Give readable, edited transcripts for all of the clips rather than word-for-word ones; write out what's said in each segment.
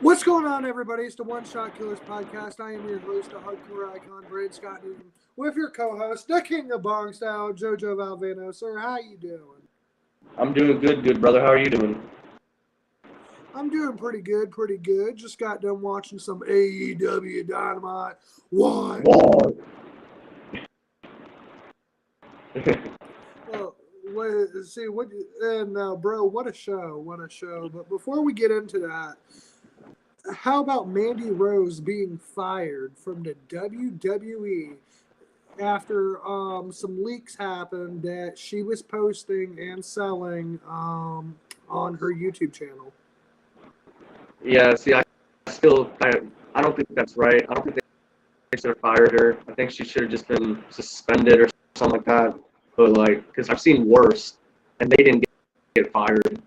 What's going on, everybody? It's the One Shot Killers podcast. I am your host, the hardcore icon, Brad Scott Newton, with your co-host, the King of Bong Style, Jojo Valvano. Sir, how you doing? I'm doing good, brother. How are you doing? I'm doing pretty good. Just got done watching some AEW Dynamite. What? Whoa. Well, bro, what a show. But before we get into that, how about Mandy Rose being fired from the WWE after some leaks happened that she was posting and selling on her YouTube channel? Yeah, see, I don't think that's right. I don't think they should have fired her. I think she should have just been suspended or something like that. But, because I've seen worse, and they didn't get fired.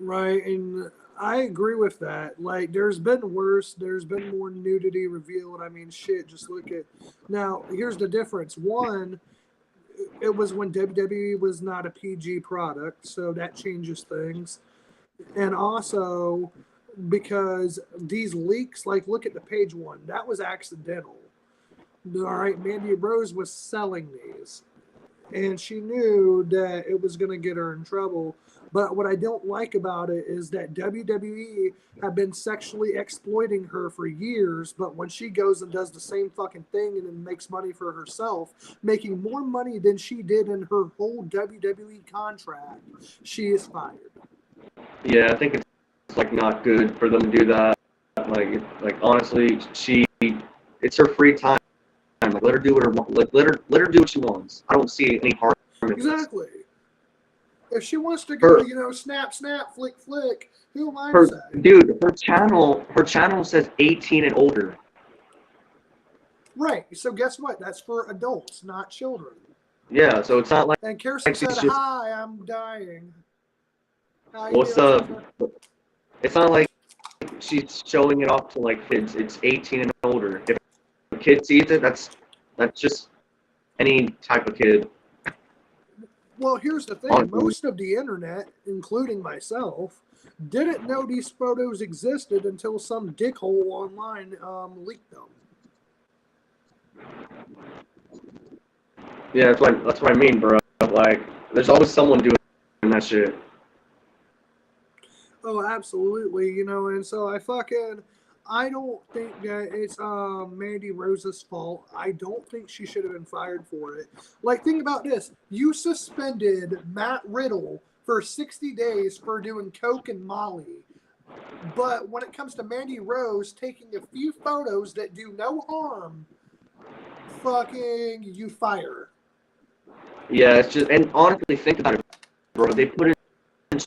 Right, and I agree with that. Like, there's been worse. There's been more nudity revealed. I mean, shit, just look at... Now, here's the difference. One, it was when WWE was not a PG product, so that changes things. And also, because these leaks, like, look at the page one. That was accidental. All right, Mandy Rose was selling these. And she knew that it was going to get her in trouble. But what I don't like about it is that WWE have been sexually exploiting her for years, but when she goes and does the same fucking thing and then makes money for herself, making more money than she did in her whole WWE contract, she is fired. Yeah, I think it's not good for them to do that. Honestly, it's her free time. Let her do let her do what she wants. I don't see any harm in it. Exactly. If she wants to go, snap, snap, flick, flick, who am I to say? Dude, her channel says 18 and older. Right. So guess what? That's for adults, not children. Yeah, so it's not like... And Kirsten said, hi, I'm dying. What's up? It's not like she's showing it off to, kids. It's 18 and older. If a kid sees it, that's just any type of kid. Well, here's the thing. Most of the internet, including myself, didn't know these photos existed until some dickhole online leaked them. Yeah, that's what I mean, bro. There's always someone doing that shit. Oh, absolutely. And so I don't think that it's Mandy Rose's fault. I don't think she should have been fired for it. Think about this. You suspended Matt Riddle for 60 days for doing coke and Molly. But when it comes to Mandy Rose taking a few photos that do no harm, you fire. Yeah, it's just... And honestly, think about it, bro. They put it in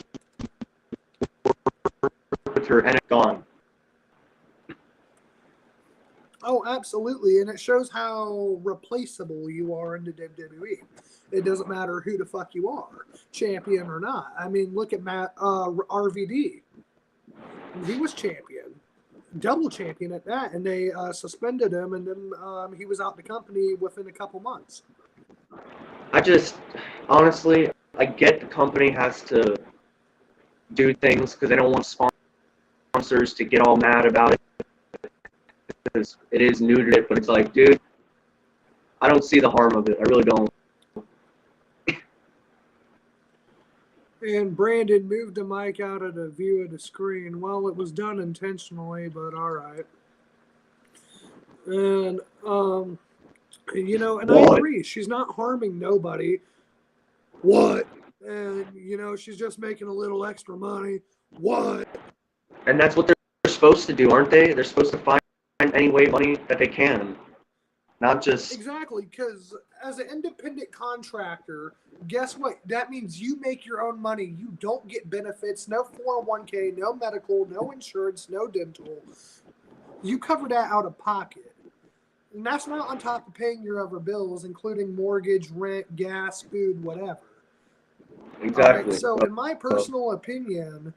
with her and it's gone. Oh, absolutely. And it shows how replaceable you are in the WWE. It doesn't matter who the fuck you are, champion or not. I mean, look at Matt RVD. He was champion, double champion at that, and they suspended him, and then he was out the company within a couple months. Honestly, I get the company has to do things because they don't want sponsors to get all mad about it. Because it is new to it, but it's like, dude, I don't see the harm of it. I really don't. And Brandon moved the mic out of the view of the screen. Well, it was done intentionally, but all right. And, and I agree. She's not harming nobody. What? And, she's just making a little extra money. What? And that's what they're supposed to do, aren't they? They're supposed to find any way money that they can, not just... Exactly, because as an independent contractor, guess what? That means you make your own money. You don't get benefits, no 401k, no medical, no insurance, no dental. You cover that out of pocket. And that's not on top of paying your other bills, including mortgage, rent, gas, food, whatever. Exactly. Right, so in my personal opinion...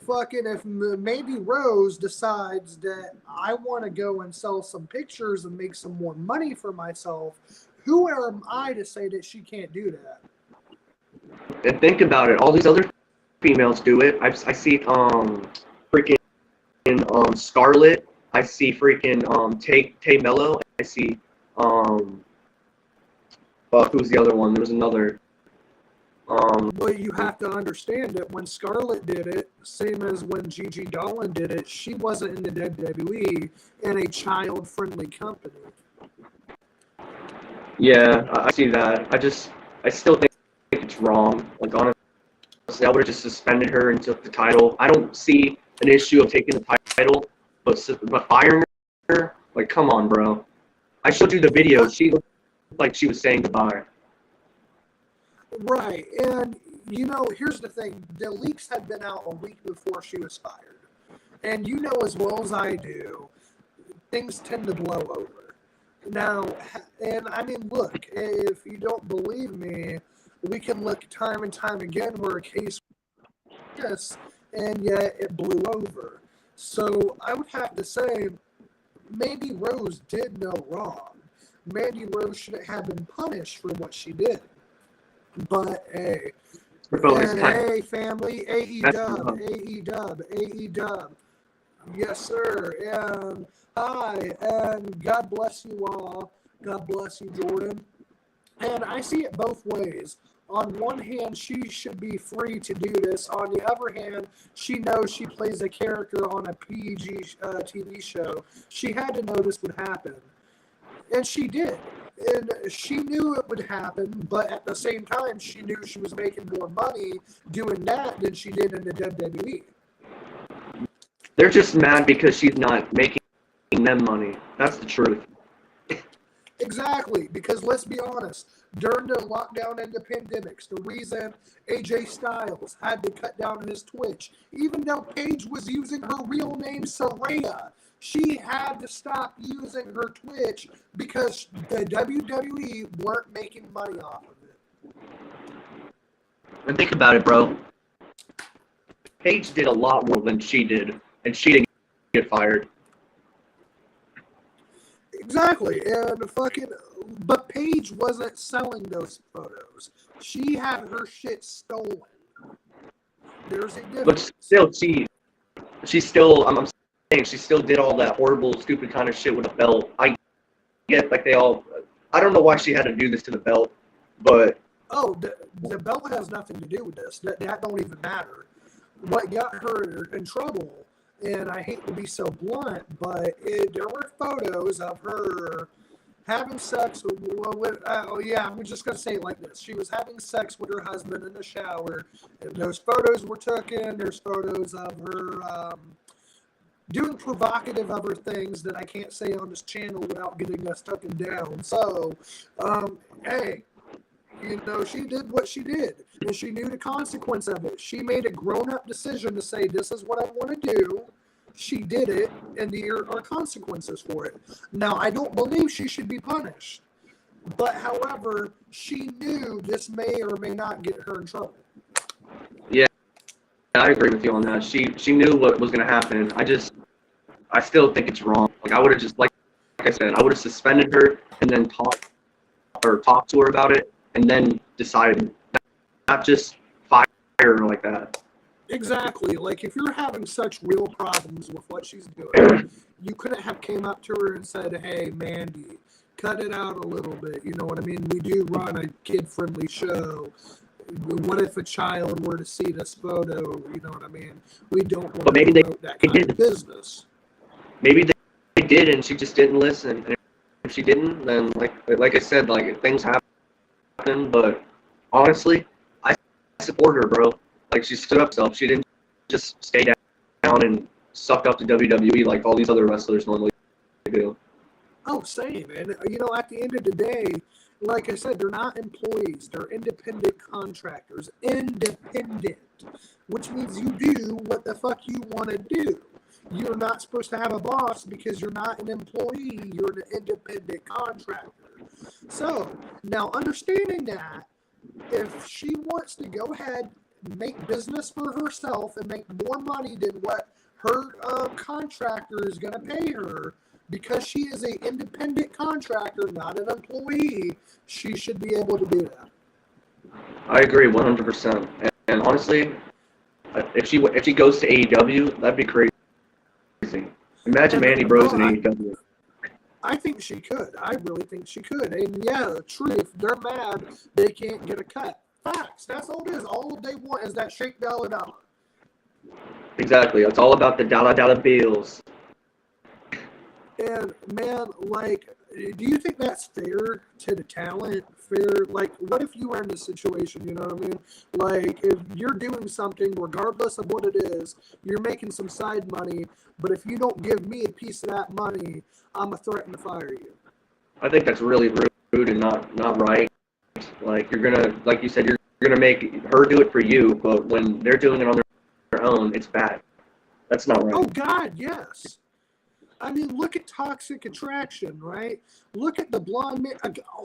if Mandy Rose decides that I want to go and sell some pictures and make some more money for myself, who am I to say that she can't do that? And think about it. All these other females do it. I see freaking Scarlett. I see freaking Tay Mello. I see who's the other one? There was another. Well, you have to understand that when Scarlett did it, same as when Gigi Dolan did it, she wasn't in the WWE in a child-friendly company. Yeah, I see that. I still think it's wrong. Like, honestly, I would have just suspended her and took the title. I don't see an issue of taking the title, but firing her, like, come on, bro. I showed you the video. She looked like she was saying goodbye. Right, and you know, here's the thing: the leaks had been out a week before she was fired, and you know as well as I do, things tend to blow over. Now, and I mean, look, if you don't believe me, we can look time and time again where a case yes, and yet it blew over. So I would have to say, Mandy Rose did no wrong. Mandy Rose shouldn't have been punished for what she did. But hey, and hey, family, AEW. Yes, sir. And hi, and God bless you all. God bless you, Jordan. And I see it both ways. On one hand, she should be free to do this. On the other hand, she knows she plays a character on a PG TV show. She had to know this would happen. And she did. And she knew it would happen, but at the same time, she knew she was making more money doing that than she did in the WWE. They're just mad because she's not making them money. That's the truth. Exactly, because let's be honest, during the lockdown and the pandemics, the reason AJ Styles had to cut down his Twitch, even though Paige was using her real name, Saraya, she had to stop using her Twitch because the WWE weren't making money off of it. And think about it, bro. Paige did a lot more than she did, and she didn't get fired. Exactly, and but Paige wasn't selling those photos. She had her shit stolen. There's a difference. But still, she still, I'm saying, she still did all that horrible, stupid kind of shit with the belt. I get, like, I don't know why she had to do this to the belt, but... Oh, the belt has nothing to do with this. That don't even matter. What got her in trouble, and I hate to be so blunt, but there were photos of her having sex with I'm just going to say it like this. She was having sex with her husband in the shower, and those photos were taken. There's photos of her doing provocative other things that I can't say on this channel without getting us taken down. So, hey, you know, she did what she did, and she knew the consequence of it. She made a grown-up decision to say, this is what I want to do. She did it, and there are consequences for it. Now, I don't believe she should be punished. But, however, she knew this may or may not get her in trouble. Yeah, I agree with you on that. She knew what was going to happen. I still think it's wrong. Like, I would have just, like I said, I would have suspended her and then talked to her about it and then decided, not just fire her like that. Exactly. Like, if you're having such real problems with what she's doing, you couldn't have came up to her and said, hey, Mandy, cut it out a little bit. You know what I mean? We do run a kid-friendly show. What if a child were to see this photo? You know what I mean? We don't want to promote that kind of business. Maybe they did, and she just didn't listen. And if she didn't, then, like I said, like, things happen. But honestly, I support her, bro. Like, she stood up herself. She didn't just stay down and suck up to WWE like all these other wrestlers normally do. Oh, same. And, you know, at the end of the day, like I said, they're not employees. They're independent contractors. Independent. Which means you do what the fuck you want to do. You're not supposed to have a boss because you're not an employee. You're an independent contractor. So, now understanding that, if she wants to go ahead, make business for herself and make more money than what her contractor is going to pay her, because she is an independent contractor, not an employee, she should be able to do that. I agree 100%. And honestly, If she goes to AEW, that'd be crazy. Imagine Mandy Rose in AEW. I think she could. I really think she could. And yeah, true. If they're mad, they can't get a cut. Facts. That's all it is. All they want is that shake dollar dollar. Exactly. It's all about the dollar bills. And man, like, do you think that's fair to the talent? Fair? Like, what if you were in this situation? You know what I mean? Like, if you're doing something, regardless of what it is, you're making some side money. But if you don't give me a piece of that money, I'm a threaten to fire you. I think that's really rude and not right. Like like you said, you're gonna make her do it for you, but when they're doing it on their own, it's bad. That's not right. Oh God, yes. I mean, look at Toxic Attraction, right? Look at the blonde man.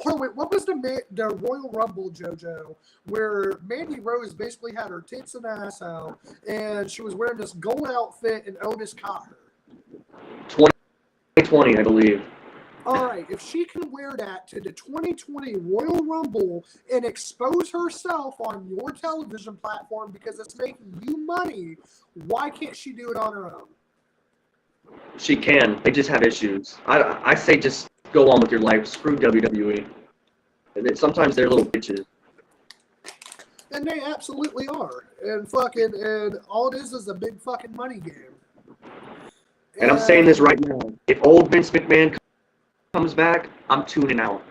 Oh, wait, what was the Royal Rumble, JoJo, where Mandy Rose basically had her tits and ass out, and she was wearing this gold outfit, and Otis caught her. 2020, I believe. All right, if she can wear that to the 2020 Royal Rumble and expose herself on your television platform because it's making you money, why can't she do it on her own? She can. They just have issues. I say just go on with your life. Screw WWE. And sometimes they're little bitches. And they absolutely are. And all it is a big fucking money game. And I'm saying this right now. If old Vince McMahon comes back, I'm tuning out.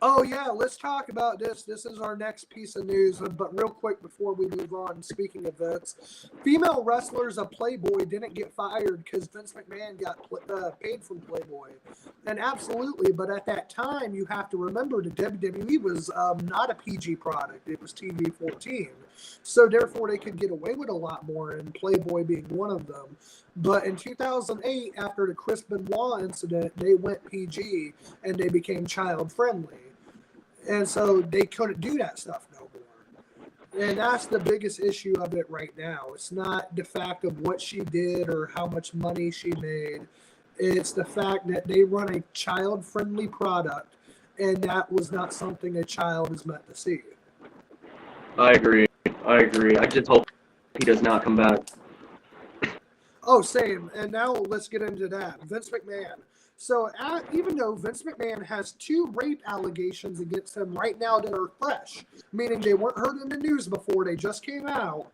Oh, yeah, let's talk about this. This is our next piece of news. But real quick before we move on, speaking of Vince, female wrestlers of Playboy didn't get fired because Vince McMahon got paid from Playboy. And absolutely, but at that time, you have to remember the WWE was not a PG product. It was TV-14. So therefore, they could get away with a lot more, and Playboy being one of them. But in 2008, after the Chris Benoit incident, they went PG, and they became child-friendly. And so they couldn't do that stuff no more. And that's the biggest issue of it right now. It's not the fact of what she did or how much money she made. It's the fact that they run a child-friendly product, and that was not something a child is meant to see. I agree. I just hope he does not come back. Oh, same. And now let's get into that. Vince McMahon. So even though Vince McMahon has 2 rape allegations against him right now that are fresh, meaning they weren't heard in the news before, they just came out,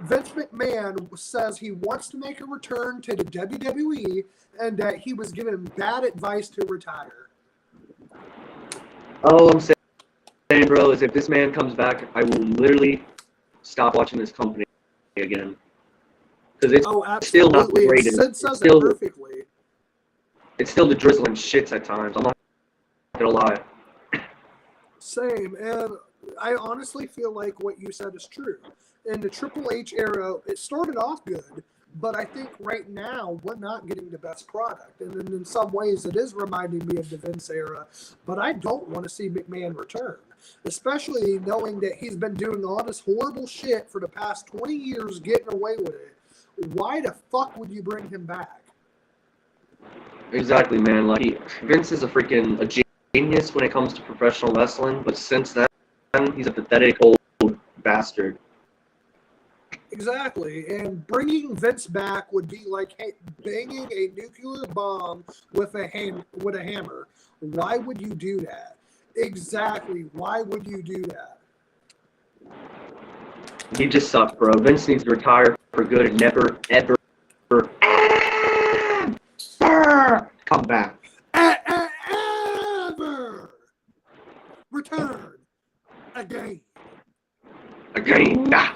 Vince McMahon says he wants to make a return to the WWE and that he was given bad advice to retire. All I'm saying, bro, is if this man comes back, I will literally stop watching this company again. Because it's still not the greatest. Sid says it perfectly. It's still the drizzling shits at times. I'm not gonna lie. Same, and I honestly feel like what you said is true. In the Triple H era, it started off good, but I think right now we're not getting the best product. And in some ways, it is reminding me of the Vince era, but I don't want to see McMahon return, especially knowing that he's been doing all this horrible shit for the past 20 years, getting away with it. Why the fuck would you bring him back? Exactly, man. Like Vince is a genius when it comes to professional wrestling, but since then, he's a pathetic old bastard. Exactly, and bringing Vince back would be like banging a nuclear bomb with a hammer. Why would you do that? Exactly. Why would you do that? He just sucks, bro. Vince needs to retire for good and never, ever come back. Ever return again. Nah.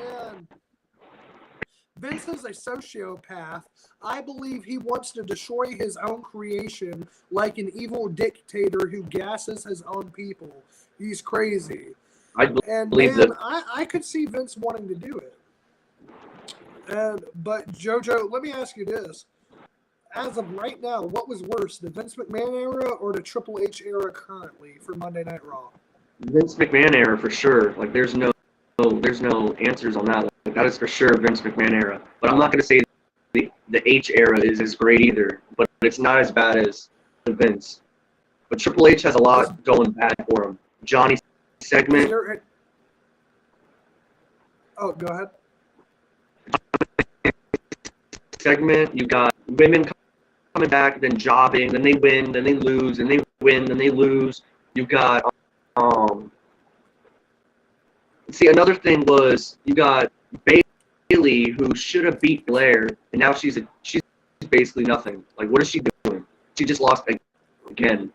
Vince is a sociopath. I believe he wants to destroy his own creation like an evil dictator who gasses his own people. He's crazy. I could see Vince wanting to do it. But JoJo, let me ask you this. As of right now, what was worse, the Vince McMahon era or the Triple H era currently for Monday Night Raw? Vince McMahon era for sure. Like there's no answers on that. Like, that is for sure Vince McMahon era. But I'm not going to say the H era is as great either. But it's not as bad as the Vince. But Triple H has a lot going bad for him. Johnny's segment. Oh, go ahead. segment, you got women coming back, then jobbing, then they win, then they lose, then they win, then they lose. You got see, another thing was you got Bailey, who should have beat Blair, and now she's basically nothing. Like, what is she doing? She just lost again.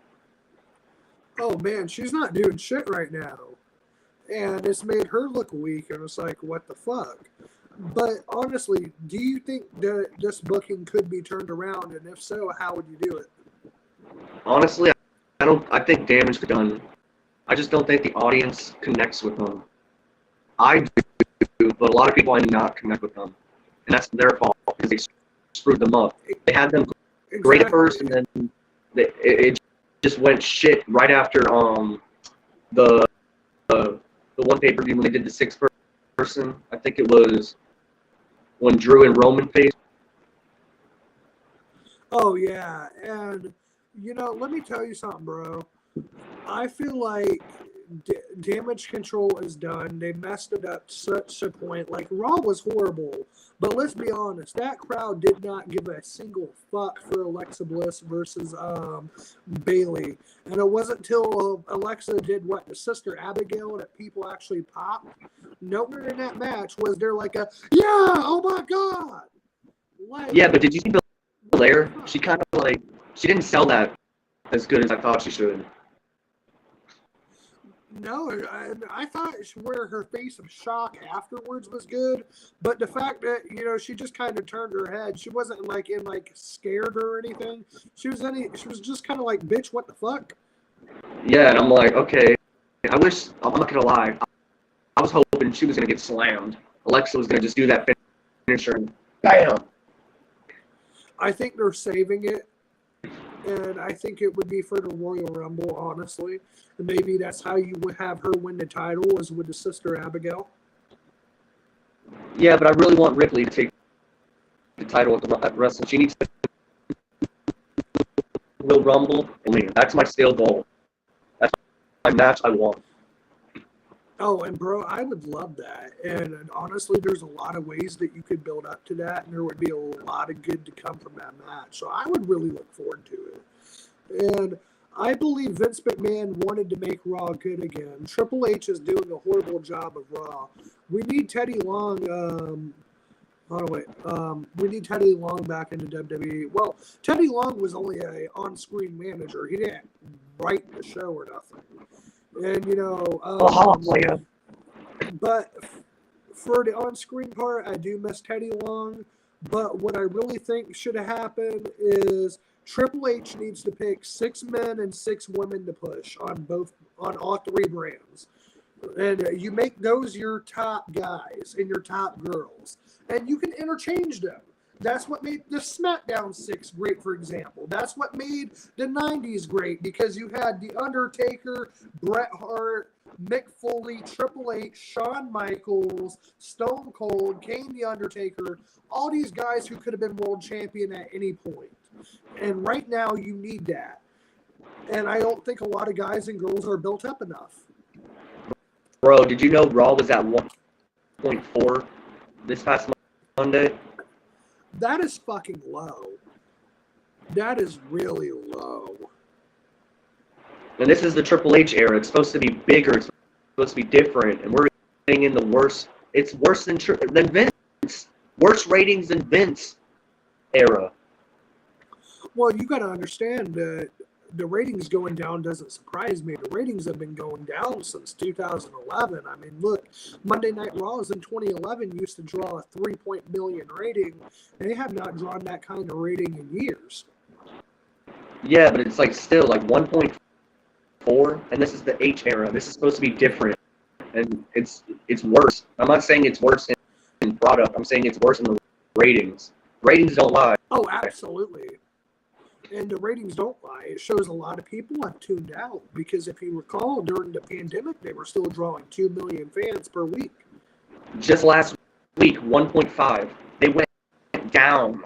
Oh man, she's not doing shit right now, and it's made her look weak. And it's like, what the fuck? But honestly, do you think that this booking could be turned around? And if so, how would you do it? Honestly, I don't. I think damage is done. I just don't think the audience connects with them. I do, but a lot of people I do not connect with them, and that's their fault because they screwed them up. They had them great at first, and then it just went shit right after the one pay-per-view when they did the sixth person. I think it was when Drew and Roman faced. Oh yeah, and let me tell you something, bro. I feel like damage control is done. They messed it up to such a point. Like, Raw was horrible, but let's be honest, that crowd did not give a single fuck for Alexa Bliss versus Bailey. And it wasn't until Alexa did what, the Sister Abigail, that people actually popped. Nowhere in that match was there like a, yeah, oh my God. Like, yeah, but did you see Blair? She kind of like, she didn't sell that as good as I thought she should. No, I thought where her face of shock afterwards was good, but the fact that she just kind of turned her head, she wasn't like scared or anything. She was just kind of like, bitch, what the fuck? Yeah, and I'm like, okay. I'm not gonna lie, I was hoping she was gonna get slammed. Alexa was gonna just do that finisher and bam. I think they're saving it. And I think it would be for the Royal Rumble, honestly. And maybe that's how you would have her win the title, is with the Sister Abigail. Yeah, but I really want Ripley to take the title at Wrestle. She needs to Royal Rumble. That's my still goal. That's my match I want. Oh, and bro, I would love that. And honestly, there's a lot of ways that you could build up to that, and there would be a lot of good to come from that match. So I would really look forward to it. And I believe Vince McMahon wanted to make Raw good again. Triple H is doing a horrible job of Raw. We need Teddy Long. We need Teddy Long back into WWE. Well, Teddy Long was only an on-screen manager. He didn't write the show or nothing. And, but for the on-screen part, I do miss Teddy Long. But what I really think should have happened is Triple H needs to pick 6 men and 6 women to push on all 3 brands. And you make those your top guys and your top girls. And you can interchange them. That's what made the SmackDown 6 great, for example. That's what made the 90s great, because you had The Undertaker, Bret Hart, Mick Foley, Triple H, Shawn Michaels, Stone Cold, Kane the Undertaker, all these guys who could have been world champion at any point. And right now you need that. And I don't think a lot of guys and girls are built up enough. Bro, did you know Raw was at 1.4 this past Monday? That is fucking low. That is really low. And this is the Triple H era. It's supposed to be bigger. It's supposed to be different. And we're getting in the worst. It's worse than Vince. Worse ratings than Vince era. Well, you got to understand that the ratings going down doesn't surprise me. The ratings have been going down since 2011. I mean, look, Monday Night Raws in 2011 used to draw a 3 million rating. They have not drawn that kind of rating in years. Yeah, but it's like still like 1.4, and this is the H era. This is supposed to be different, and it's worse. I'm not saying it's worse in product. I'm saying it's worse in the ratings. Ratings don't lie. Oh, absolutely. And the ratings don't lie. It shows a lot of people have tuned out, because if you recall, during the pandemic, they were still drawing 2 million fans per week. Just last week, 1.5. They went down.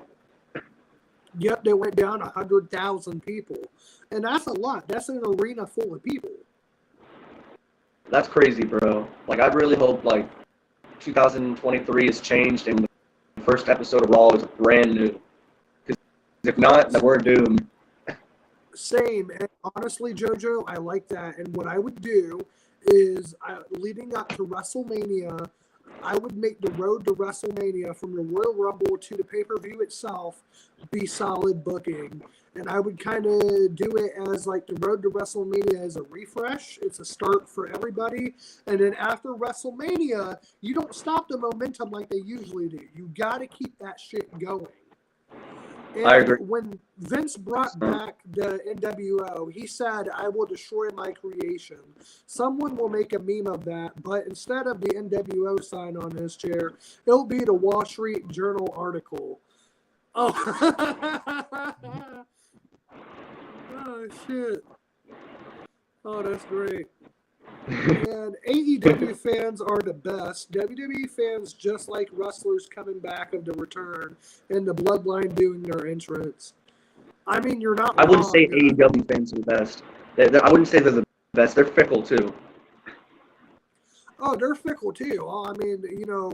Yep, they went down 100,000 people. And that's a lot. That's an arena full of people. That's crazy, bro. Like, I really hope, 2023 is changed, and the first episode of Raw is brand new. Because if not, then we're doomed. Same. And honestly, JoJo, I like that. And what I would do is, leading up to WrestleMania, I would make the road to WrestleMania from the Royal Rumble to the pay-per-view itself be solid booking. And I would kind of do it as like the road to WrestleMania as a refresh. It's a start for everybody. And then after WrestleMania, you don't stop the momentum like they usually do. You got to keep that shit going. And I agree. when Vince brought back the NWO, he said, "I will destroy my creation." Someone will make a meme of that, but instead of the NWO sign on his chair, it'll be the Wall Street Journal article. Oh, oh shit. Oh, that's great. And AEW fans are the best. WWE fans just like wrestlers coming back of the return and the bloodline doing their entrance. I mean, you're not I wouldn't wrong. say AEW fans are the best. I wouldn't say they're the best. They're fickle too. Oh, they're fickle too. I mean,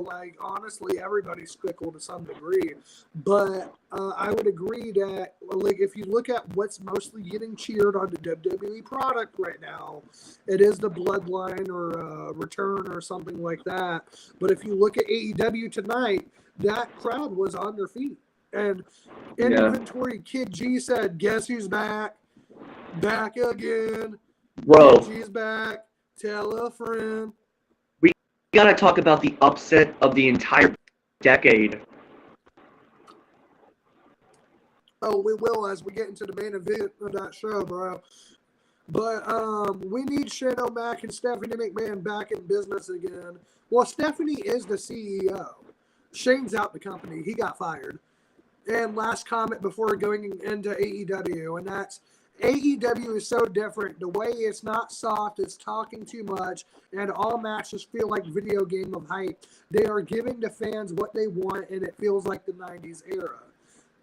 like honestly, everybody's fickle to some degree. But I would agree that, like, if you look at what's mostly getting cheered on the WWE product right now, it is the Bloodline or Return or something like that. But if you look at AEW tonight, that crowd was on their feet. And Inventory Kid G said, "Guess who's back? Back again. Bro, Kid G's back. Tell a friend." we gotta talk about the upset of the entire decade. Oh, we will as we get into the main event of that show, bro. But we need Shane O'Mac and Stephanie McMahon back in business again. Well, Stephanie is the CEO. Shane's out the company. He got fired. And last comment before going into AEW, and that's AEW is so different. The way it's not soft, it's talking too much, and all matches feel like video game of hype. They are giving the fans what they want, and it feels like the 90s era.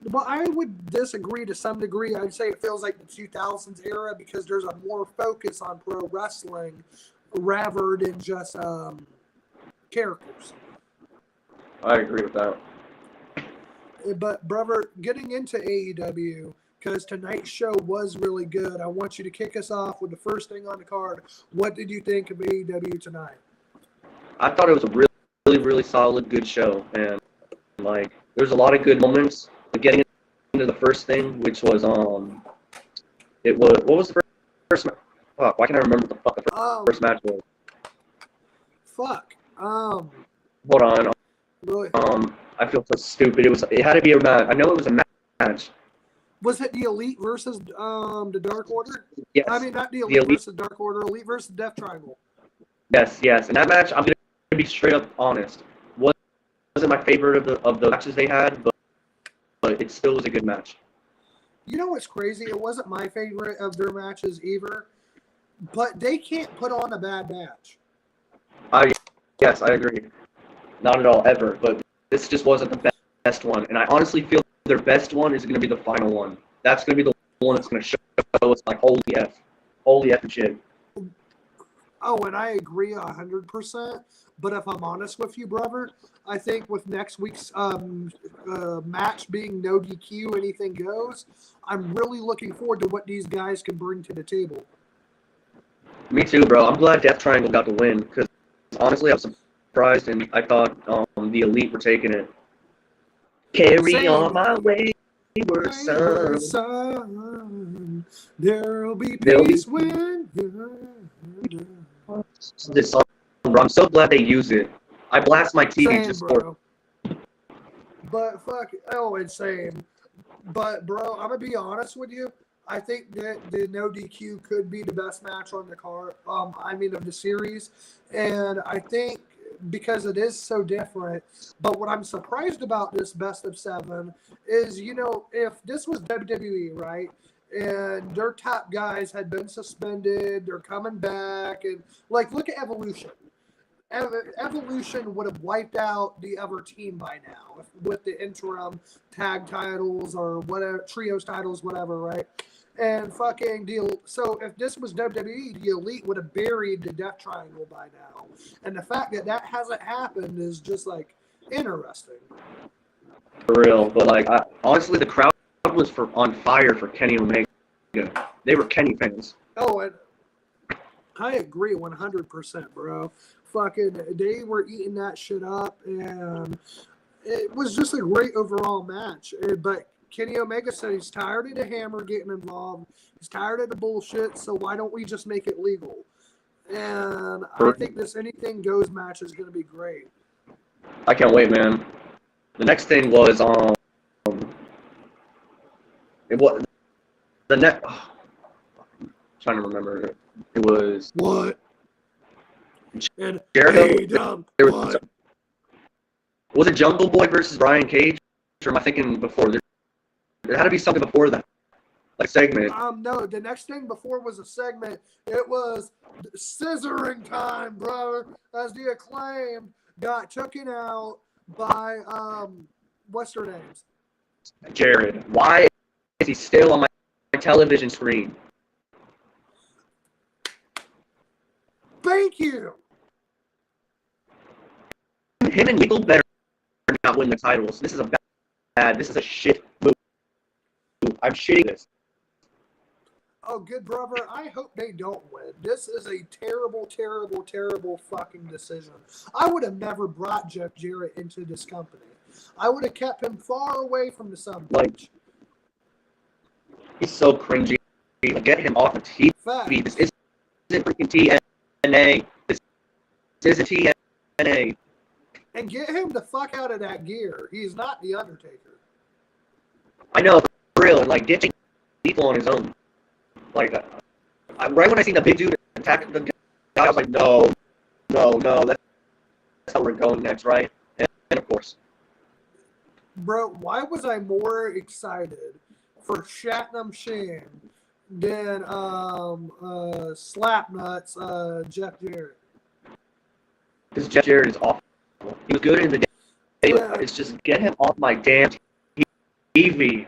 Well, I would disagree to some degree. I'd say it feels like the 2000s era because there's a more focus on pro wrestling rather than just characters. I agree with that. But, brother, getting into AEW, because tonight's show was really good, I want you to kick us off with the first thing on the card. What did you think of AEW tonight? I thought it was a really solid, good show, and like there's a lot of good moments. But getting into the first thing, which was what was the first match? Fuck, why can't I remember what the fuck the first match was? Fuck. Hold on. Really? I feel so stupid. It had to be a match. I know it was a match. Was it the Elite versus the Dark Order? Yes. I mean, not the Elite versus Dark Order. Elite versus Death Triangle. Yes. And that match, I'm gonna be straight up honest, wasn't my favorite of the matches they had, but it still was a good match. You know what's crazy? It wasn't my favorite of their matches either, but they can't put on a bad match. Yes, I agree. Not at all, ever. But this just wasn't the best one, and I honestly feel their best one is going to be the final one. That's going to be the one that's going to show us like holy F and shit. Oh, and I agree 100%. But if I'm honest with you, brother, I think with next week's match being no DQ, anything goes, I'm really looking forward to what these guys can bring to the table. Me too, bro. I'm glad Death Triangle got the win because honestly, I was surprised and I thought the Elite were taking it. Carry on my wayward son. There'll be peace when you're done. This song, bro, I'm so glad they use it. I blast my TV just for it. But fuck, insane. But bro, I'm gonna be honest with you. I think that the no DQ could be the best match on the card. Of the series, and I think because it is so different. But what I'm surprised about this best of 7 is, if this was WWE, right, and their top guys had been suspended, they're coming back, and like look at Evolution. Evolution would have wiped out the other team by now with the interim tag titles or whatever, trios titles, whatever, right? And fucking deal. So if this was WWE, the Elite would have buried the Death Triangle by now. And the fact that hasn't happened is just like interesting. for real. But like, honestly, the crowd was on fire for Kenny Omega. They were Kenny fans. Oh, and I agree 100%, bro. Fucking, they were eating that shit up, and it was just a great overall match. But Kenny Omega said he's tired of the Hammer getting involved. He's tired of the bullshit, so why don't we just make it legal? And I think this anything goes match is going to be great. I can't wait, man. The next thing was it was the next. Oh, I'm trying to remember. It was what? And Jericho. Was it Jungle Boy versus Brian Cage, or am I thinking before? There had to be something before that, like segment. No, the next thing before was a segment. It was scissoring time, brother, as the Acclaimed got taken out by what's her names? Jared. Why is he still on my television screen? Thank you. Him and Legal better not win the titles. This is a bad. This is a shit move. I'm shitting this. Oh, good brother. I hope they don't win. This is a terrible, terrible, terrible fucking decision. I would have never brought Jeff Jarrett into this company. I would have kept him far away from the sun. Like, he's so cringy. Get him off of TV. This isn't freaking TNA. This isn't TNA. And get him the fuck out of that gear. He's not the Undertaker. I know, for real. And like ditching people on his own. Like, right when I seen the big dude attacking the guy, I was like, no, that's how we're going next, right? And of course. Bro, why was I more excited for Shatnam Shan than Slapnuts Jeff Jarrett? Because Jeff Jarrett is awful. He was good in the day. Yeah. It's just get him off my damn TV.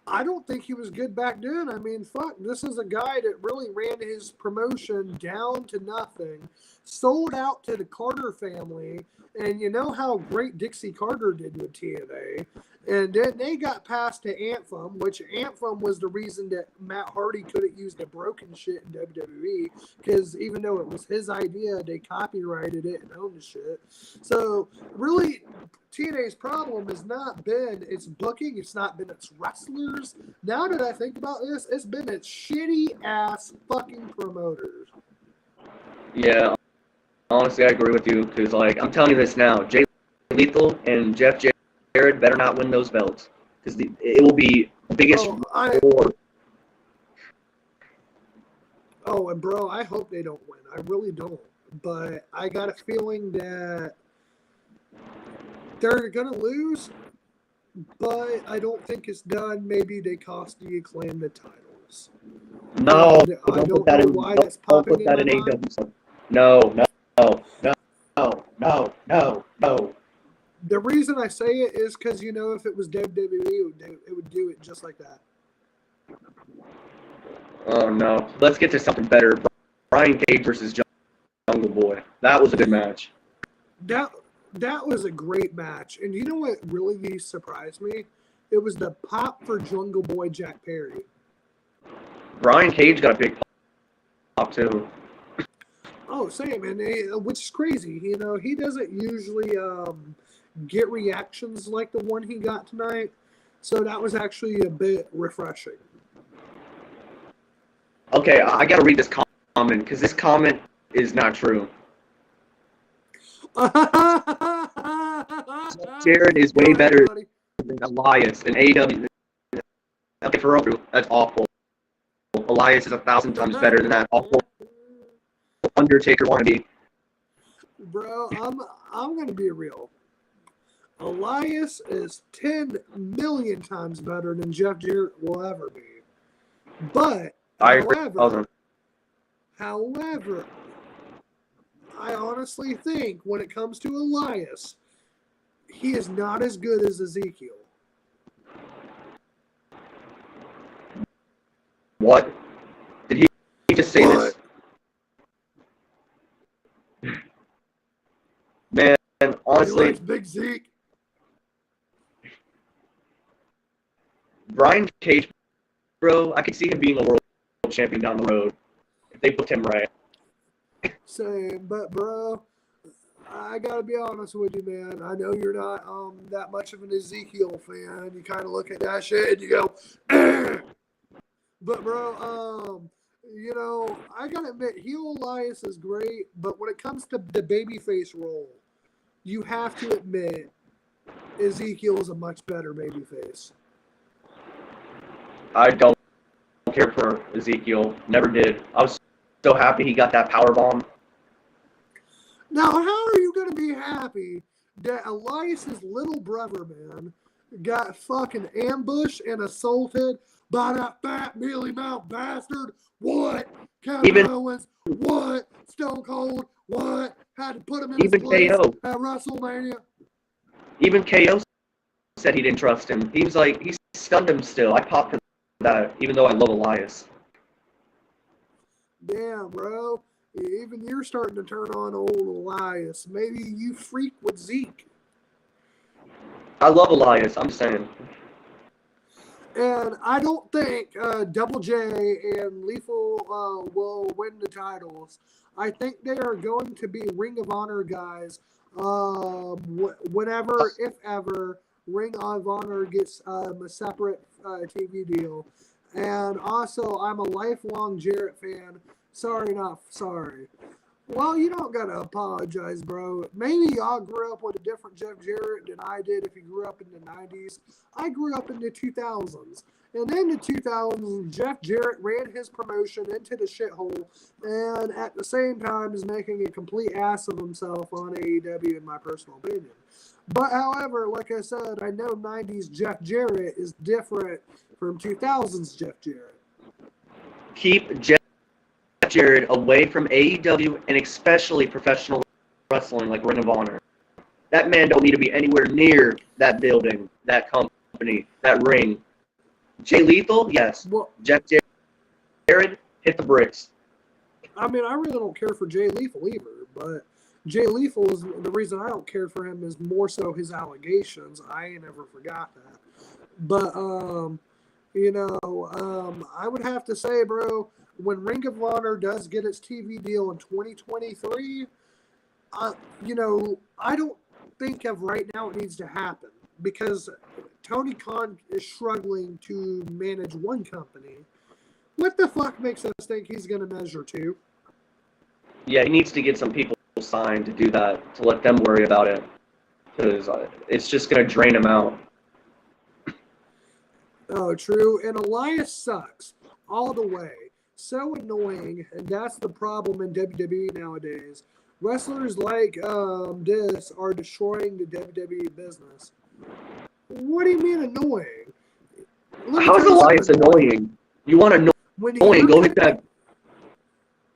I don't think he was good back then. I mean, fuck, this is a guy that really ran his promotion down to nothing, sold out to the Carter family, and you know how great Dixie Carter did with TNA. And then they got passed to Anthem, which Anthem was the reason that Matt Hardy couldn't use the broken shit in WWE, because even though it was his idea, they copyrighted it and owned the shit. So really, TNA's problem has not been its booking, it's not been its wrestlers. Now that I think about this, it's been its shitty ass fucking promoters. Yeah, honestly, I agree with you, because like I'm telling you this now, Jay Lethal and Jeff Jarrett better not win those belts, because it will be the biggest war. Oh, and bro, I hope they don't win. I really don't. But I got a feeling that they're going to lose, but I don't think it's done. Maybe they cost the Acclaim the titles. No, and I don't know why that's popping in my mind. No. The reason I say it is because, you know, if it was WWE, it would do it just like that. Oh, no. Let's get to something better. Brian Cage versus Jungle Boy. That was a good match. That was a great match. And you know what really surprised me? It was the pop for Jungle Boy Jack Perry. Brian Cage got a big pop, too. Oh, same. And which is crazy. You know, he doesn't usually get reactions like the one he got tonight. So that was actually a bit refreshing. Okay, I got to read this comment because this comment is not true. Jared is way better than Elias and AEW. Okay, for real, that's awful. Elias is 1,000 times better than that awful Undertaker wannabe. Bro, I'm gonna be real. Elias is 10 million times better than Jeff Jarrett will ever be. But however, I honestly think when it comes to Elias, he is not as good as Ezekiel. What? Did he just say this? Man, honestly, Big Zeke. Brian Cage, bro, I could see him being a world champion down the road if they booked him right. Same, but bro, I gotta be honest with you, man. I know you're not that much of an Ezekiel fan. You kind of look at that shit and you go, but bro, you know, I gotta admit, heel Elias is great, but when it comes to the babyface role, you have to admit Ezekiel is a much better babyface. I don't care for Ezekiel. Never did. I was so happy he got that power bomb. Now, how are you gonna be happy that Elias's little brother, man, got fucking ambushed and assaulted by that fat mealy mouth bastard? What? Kevin Owens? What? Stone Cold? What? Had to put him in his place KO. at WrestleMania? Even KO said he didn't trust him. He was like, he stunned him still. I popped for that, even though I love Elias. Damn, bro. Even you're starting to turn on old Elias. Maybe you freak with Zeke. I love Elias, I'm saying. And I don't think Double J and Lethal will win the titles. I think they are going to be Ring of Honor guys whenever, if ever, Ring of Honor gets a separate TV deal. And also, I'm a lifelong Jarrett fan. Sorry, not sorry. Well, you don't got to apologize, bro. Maybe y'all grew up with a different Jeff Jarrett than I did if you grew up in the 90s. I grew up in the 2000s. And in the 2000s, Jeff Jarrett ran his promotion into the shithole and at the same time is making a complete ass of himself on AEW, in my personal opinion. But however, like I said, I know 90s Jeff Jarrett is different from 2000s Jeff Jarrett. Keep Jeff Jarrett away from AEW and especially professional wrestling like Ring of Honor. That man don't need to be anywhere near that building, that company, that ring. Jay Lethal, yes. Well, Jeff Jarrett, hit the bricks. I mean, I really don't care for Jay Lethal either, but Jay Lethal is the reason I don't care for him is more so his allegations. I ain't ever forgot that. But you know, I would have to say, bro, when Ring of Honor does get its TV deal in 2023, you know, I don't think of right now it needs to happen because Tony Khan is struggling to manage one company. What the fuck makes us think he's going to measure two? Yeah, he needs to get some people signed to do that, to let them worry about it, because it's just going to drain him out. Oh, true. And Elias sucks all the way. So annoying, and that's the problem in WWE nowadays. Wrestlers like this are destroying the WWE business. What do you mean annoying? How is Elias annoying? You want annoying? Go hit that.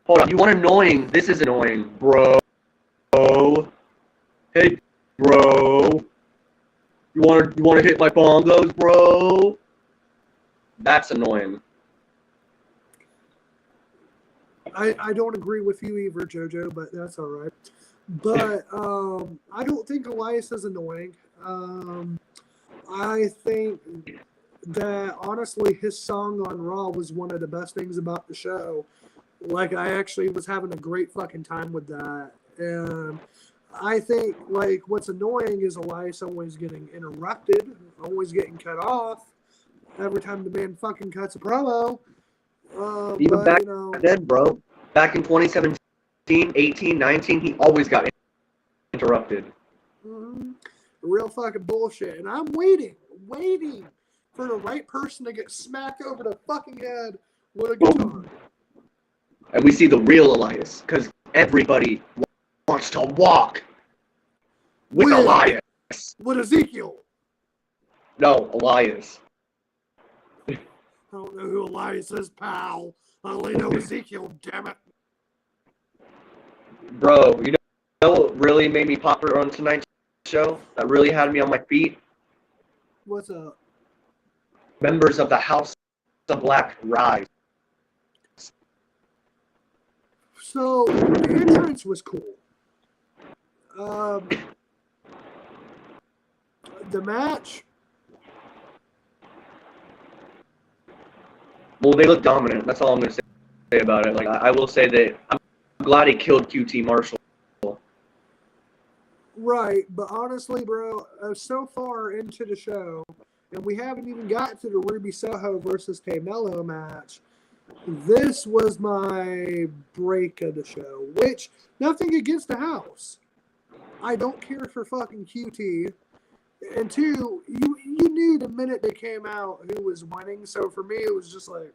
Hold on. You want annoying? This is annoying, bro. Hey, bro. You want to hit my bongos, bro? That's annoying. I don't agree with you either, JoJo, but that's all right. But I don't think Elias is annoying. I think that, honestly, his song on Raw was one of the best things about the show. Like, I actually was having a great fucking time with that. And I think, like, what's annoying is Elias always getting interrupted, always getting cut off every time the man fucking cuts a promo. Even back then, bro. Back in 2017, 18, 19, he always got interrupted. Mm-hmm. Real fucking bullshit. And I'm waiting for the right person to get smacked over the fucking head with a guitar. And we see the real Elias, because everybody wants to walk with Elias. With Ezekiel. No, Elias. I don't know who Elias is, pal. I only know Ezekiel, damn it. Bro, you know what really made me popular on tonight's show? That really had me on my feet? What's up? Members of the House of Black rise. So, the entrance was cool. The match, Well, they look dominant. That's all I'm going to say about it. Like, I will say that I'm glad he killed QT Marshall. Right, but honestly, bro, so far into the show, and we haven't even got to the Ruby Soho versus Tamello match. This was my break of the show, which, nothing against the house. I don't care for fucking QT. And two, you knew the minute they came out who was winning, so for me it was just like...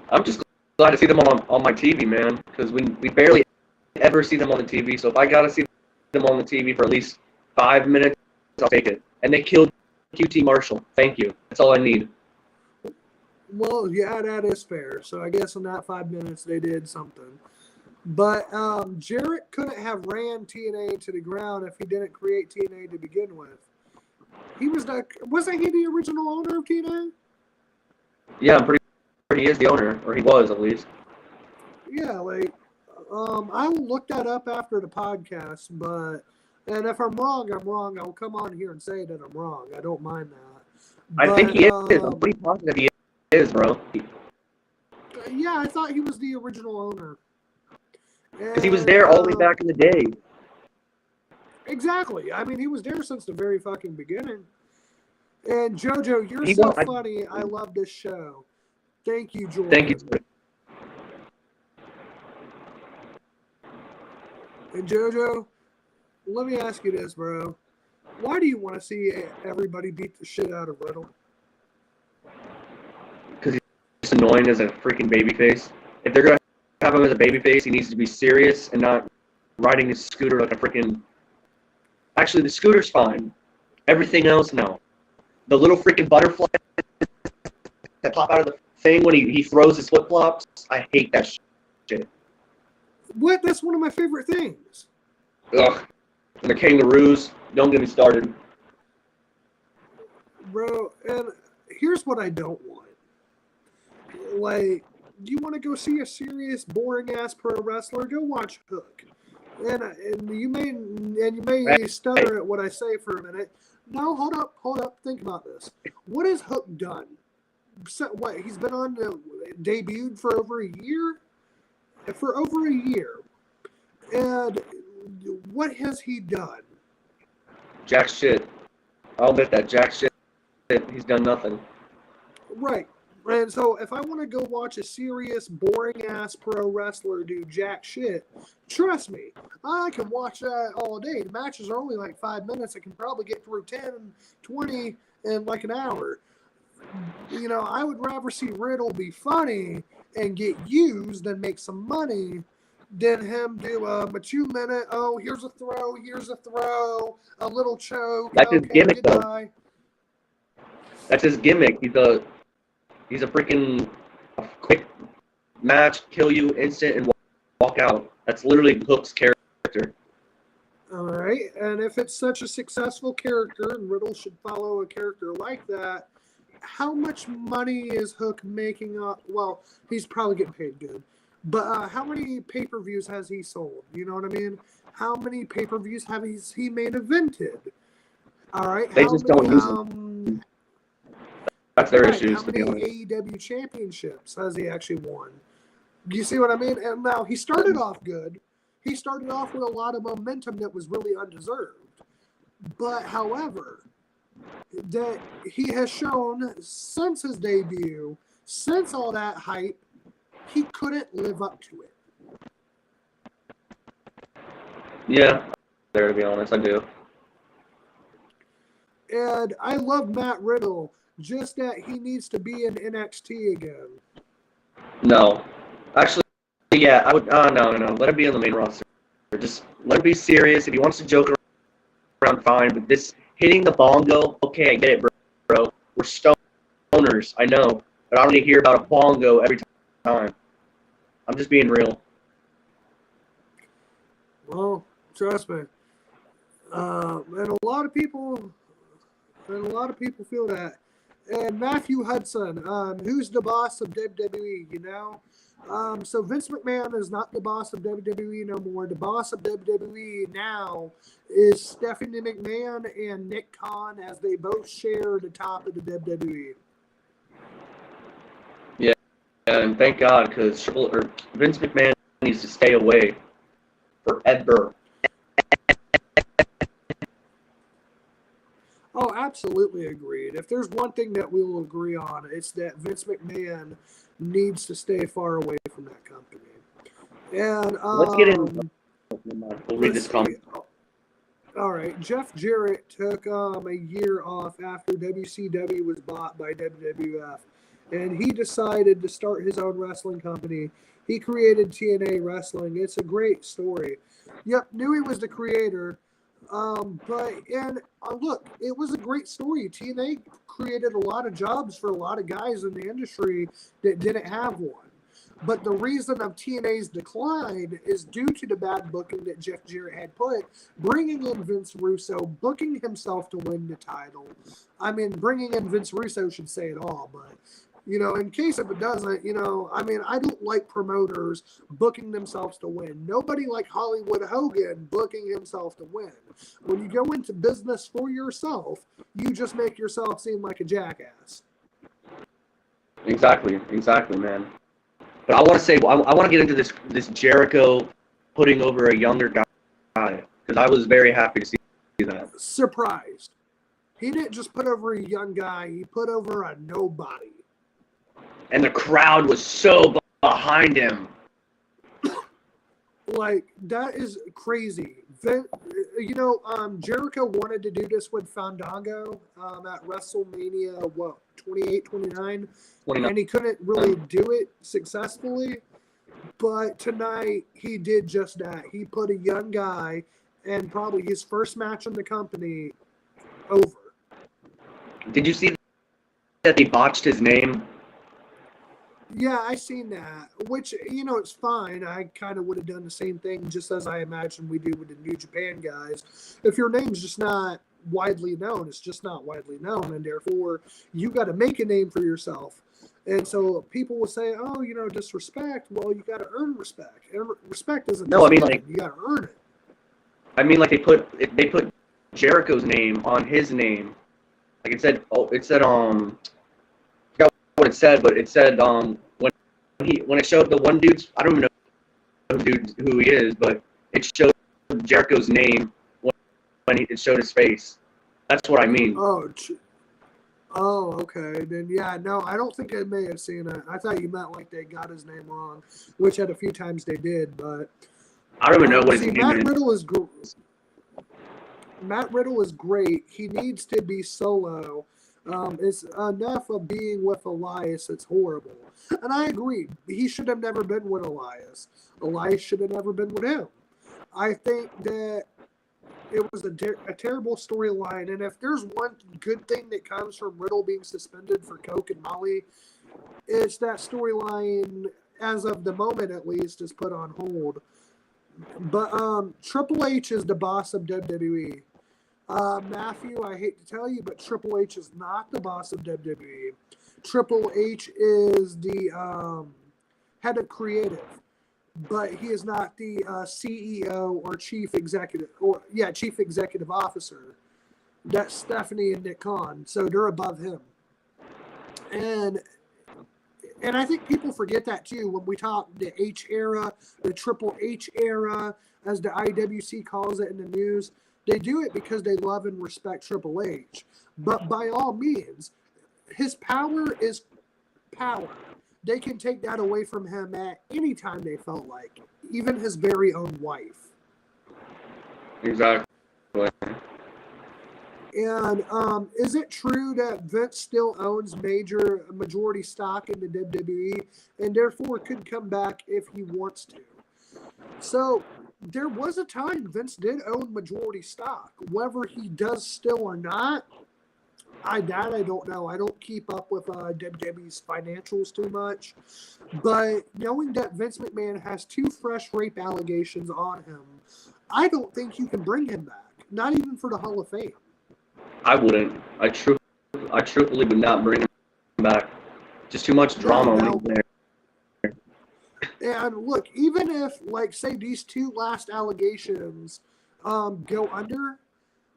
I'm just glad to see them on my TV, man, because we barely ever see them on the TV, so if I got to see them on the TV for at least 5 minutes, I'll take it. And they killed QT Marshall. Thank you. That's all I need. Well, yeah, that is fair. So I guess in that 5 minutes they did something. But Jarrett couldn't have ran TNA to the ground if he didn't create TNA to begin with. Wasn't he the original owner of TNA? Yeah, I'm pretty sure he is the owner, or he was at least. Yeah, like I will look that up after the podcast, and if I'm wrong, I'm wrong. I'll come on here and say that I'm wrong. I don't mind that. I think he is. I'm pretty positive he is, bro. Yeah, I thought he was the original owner. Because he was there all the way back in the day. Exactly. I mean, he was there since the very fucking beginning. And JoJo, you're so funny. I love this show. Thank you, Jordan. Thank you. And JoJo, let me ask you this, bro. Why do you want to see everybody beat the shit out of Riddle? Because he's annoying as a freaking babyface. If they're going to have him as a babyface, he needs to be serious and not riding his scooter like a freaking... Actually, the scooter's fine. Everything else, no. The little freaking butterfly that pop out of the thing when he throws his flip-flops, I hate that shit. What? That's one of my favorite things. Ugh. And the kangaroos, don't get me started. Bro, and here's what I don't want. Like, you want to go see a serious, boring-ass pro wrestler? Go watch Hook. And you may stutter at what I say for a minute. No, hold up. Think about this. What has Hook done? So, what, he's been on debuted for over a year? For over a year. And what has he done? Jack shit. I'll admit that. Jack shit. He's done nothing. Right. And so if I want to go watch a serious, boring-ass pro wrestler do jack shit, trust me, I can watch that all day. The matches are only like 5 minutes. I can probably get through 10, 20 in like an hour. You know, I would rather see Riddle be funny and get used and make some money than him do a 2 minute, oh, here's a throw, a little choke. That's his gimmick, though. That's his gimmick. He's a freaking quick match, kill you, instant, and walk out. That's literally Hook's character. All right, and if it's such a successful character, and Riddle should follow a character like that, how much money is Hook making up? Well, he's probably getting paid good. But how many pay-per-views has he sold? You know what I mean? How many pay-per-views has he main evented? All right. They just don't use them. That's their issues. How many AEW championships has he actually won? Do you see what I mean? And now he started off good. He started off with a lot of momentum that was really undeserved. But however, that he has shown since his debut, since all that hype, he couldn't live up to it. Yeah, there to be honest, I do. And I love Matt Riddle, just that he needs to be in NXT again. No. Actually, yeah, I would, no. Let him be on the main roster. Just let him be serious. If he wants to joke around, fine. But this hitting the bongo, okay, I get it, bro. We're stoners, I know. But I don't need to hear about a bongo every time. I'm just being real. Well, trust me. And a lot of people feel that. And Matthew Hudson, who's the boss of WWE, you know? So Vince McMahon is not the boss of WWE no more. The boss of WWE now is Stephanie McMahon and Nick Khan, as they both share the top of the WWE. Yeah, and thank God, because Vince McMahon needs to stay away forever. Oh, absolutely agreed. If there's one thing that we will agree on, it's that Vince McMahon needs to stay far away from that company. And Let's get in. We'll read let's this comment. see. All right, Jeff Jarrett took a year off after WCW was bought by WWF, and he decided to start his own wrestling company. He created TNA Wrestling. It's a great story. Yep, knew he was the creator. Look, it was a great story. TNA created a lot of jobs for a lot of guys in the industry that didn't have one. But the reason of TNA's decline is due to the bad booking that Jeff Jarrett had put, bringing in Vince Russo, booking himself to win the title. I mean, bringing in Vince Russo should say it all, but, in case if it doesn't, I don't like promoters booking themselves to win. Nobody like Hollywood Hogan booking himself to win. When you go into business for yourself, you just make yourself seem like a jackass. Exactly, man. But I want to say, I want to get into this Jericho putting over a younger guy, because I was very happy to see that. Surprised. He didn't just put over a young guy, he put over a nobody. And the crowd was so behind him. Like, that is crazy. Jericho wanted to do this with Fandango at WrestleMania, 28, 29? And he couldn't really do it successfully. But tonight, he did just that. He put a young guy, and probably his first match in the company, over. Did you see that they botched his name? Yeah, I seen that, which, it's fine. I kind of would have done the same thing, just as I imagine we do with the New Japan guys. If your name's just not widely known, it's just not widely known, and therefore you got to make a name for yourself. And so people will say, oh, disrespect. Well, you got to earn respect. And respect isn't No, I mean, like, you got to earn it. I mean, like, they put Jericho's name on his name. Like, it said, what it said, but it said when it showed the one dude's, I don't even know who he is, but it showed Jericho's name when it showed his face. That's what I mean. Oh, okay. Then yeah, no, I don't think I may have seen it. I thought you meant like they got his name wrong, which at a few times they did, but I don't even know what his name Matt is. Matt Riddle is great. He needs to be solo. It's enough of being with Elias. It's horrible. And I agree. He should have never been with Elias. Elias should have never been with him. I think that it was a terrible storyline. And if there's one good thing that comes from Riddle being suspended for Coke and Molly, it's that storyline, as of the moment at least, is put on hold. But Triple H is the boss of WWE. Matthew, I hate to tell you, but Triple H is not the boss of WWE. Triple H is the head of creative, but he is not the CEO or chief executive officer. That's Stephanie and Nick Khan, so they're above him. And I think people forget that too when we talk the H era, the Triple H era, as the IWC calls it in the news. They do it because they love and respect Triple H. But by all means, his power is power. They can take that away from him at any time they felt like, even his very own wife. Exactly. And is it true that Vince still owns majority stock in the WWE and therefore could come back if he wants to? So there was a time Vince did own majority stock. Whether he does still or not, I don't know. I don't keep up with WWE's financials too much. But knowing that Vince McMahon has 2 fresh rape allegations on him, I don't think you can bring him back. Not even for the Hall of Fame. I wouldn't. I truthfully would not bring him back. Just too much drama there. And look, even if, like, say these 2 last allegations go under,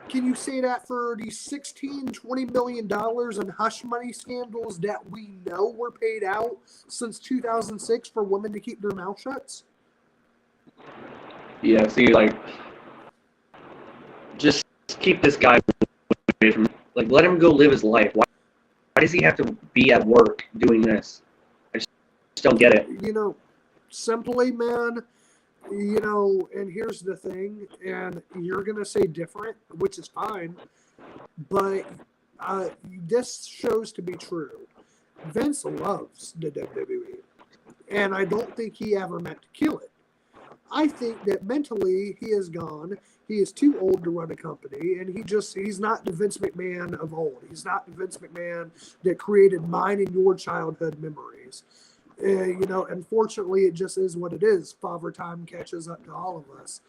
Can you say that for the $16-20 million in hush money scandals that we know were paid out since 2006 for women to keep their mouth shut? Yeah, see, like, just keep this guy away from, like, let him go live his life. Why does he have to be at work doing this? I just don't get it. You know, simply, man, you know, and here's the thing, and you're going to say different, which is fine, but this shows to be true. Vince loves the WWE, and I don't think he ever meant to kill it. I think that mentally he is gone. He is too old to run a company, and he's not the Vince McMahon of old. He's not the Vince McMahon that created mine and your childhood memories. You know, unfortunately, it just is what it is. Father Time catches up to all of us.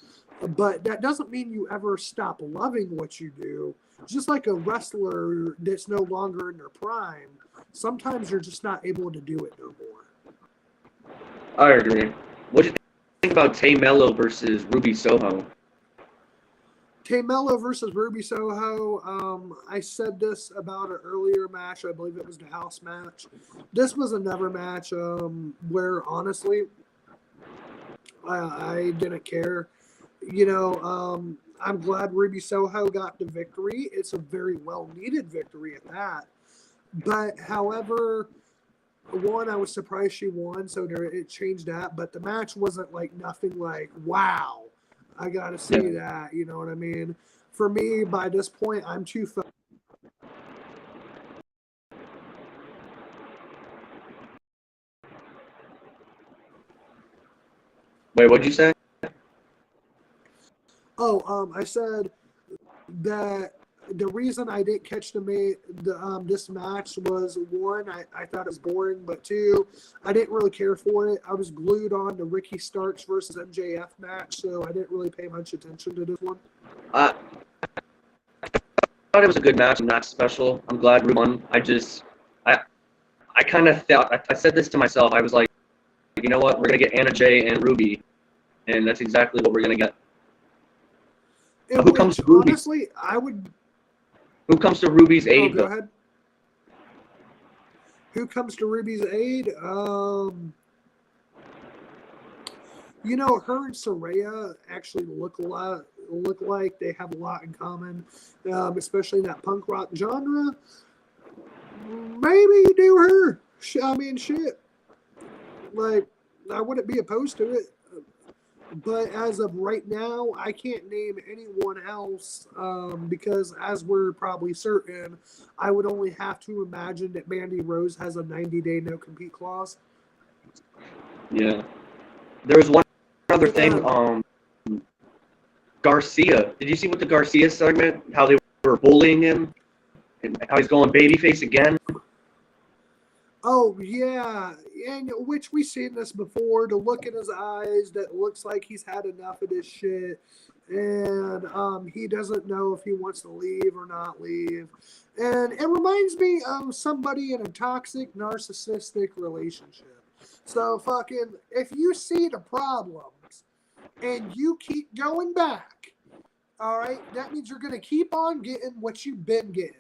But that doesn't mean you ever stop loving what you do. Just like a wrestler that's no longer in their prime, sometimes you're just not able to do it no more. I agree. What do you think about Tay Mello versus Ruby Soho? Tay Mello versus Ruby Soho. I said this about an earlier match. I believe it was the house match. This was another match where, honestly, I didn't care. You know, I'm glad Ruby Soho got the victory. It's a very well-needed victory at that. But, however, one, I was surprised she won, so it changed that. But the match wasn't like nothing like, wow. I got to see that, you know what I mean? For me, by this point, I'm too Wait, what'd you say? I said that the reason I didn't catch this match was, one, I thought it was boring, but two, I didn't really care for it. I was glued on to Ricky Starks versus MJF match, so I didn't really pay much attention to this one. I thought it was a good match, not special. I'm glad Ruby won. I kind of thought, I said this to myself. I was like, you know what? We're going to get Anna Jay and Ruby, and that's exactly what we're going to get. Who comes to Ruby? Honestly, Who comes to Ruby's aid? Go ahead. Who comes to Ruby's aid? You know, her and Saraya actually look like they have a lot in common, especially in that punk rock genre. Maybe do her. I mean, shit. Like, I wouldn't be opposed to it. But as of right now, I can't name anyone else because, as we're probably certain, I would only have to imagine that Mandy Rose has a 90-day no-compete clause. Yeah. There was one other thing. Garcia. Did you see what the Garcia segment? How they were bullying him? And how he's going babyface again? Oh, yeah. And which we've seen this before. The look in his eyes that looks like he's had enough of this shit. And he doesn't know if he wants to leave or not leave. And it reminds me of somebody in a toxic, narcissistic relationship. So fucking, if you see the problems and you keep going back, all right, that means you're going to keep on getting what you've been getting.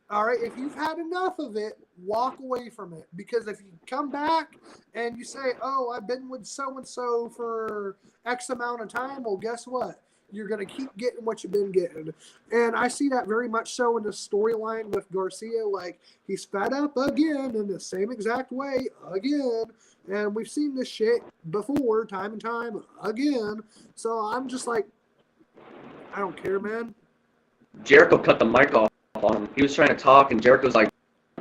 All right, if you've had enough of it, walk away from it. Because if you come back and you say, oh, I've been with so-and-so for X amount of time, well, guess what? You're going to keep getting what you've been getting. And I see that very much so in the storyline with Garcia. Like, he's fed up again in the same exact way again. And we've seen this shit before, time and time again. So I'm just like, I don't care, man. Jericho cut the mic off on him. He was trying to talk, and Jericho's like,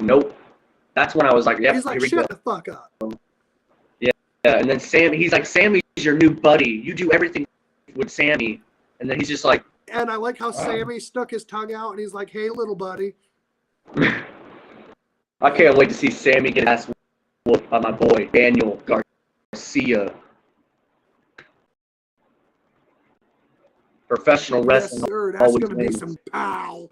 nope. That's when I was like, yep, he's like, shut the fuck up. Yeah, and then he's like, Sammy's your new buddy. You do everything with Sammy. And then he's just like... And I like how Sammy stuck his tongue out, and he's like, hey, little buddy. I can't wait to see Sammy get ass whooped by my boy, Daniel Garcia. Professional wrestling. Yes, sir. That's going to be some pow.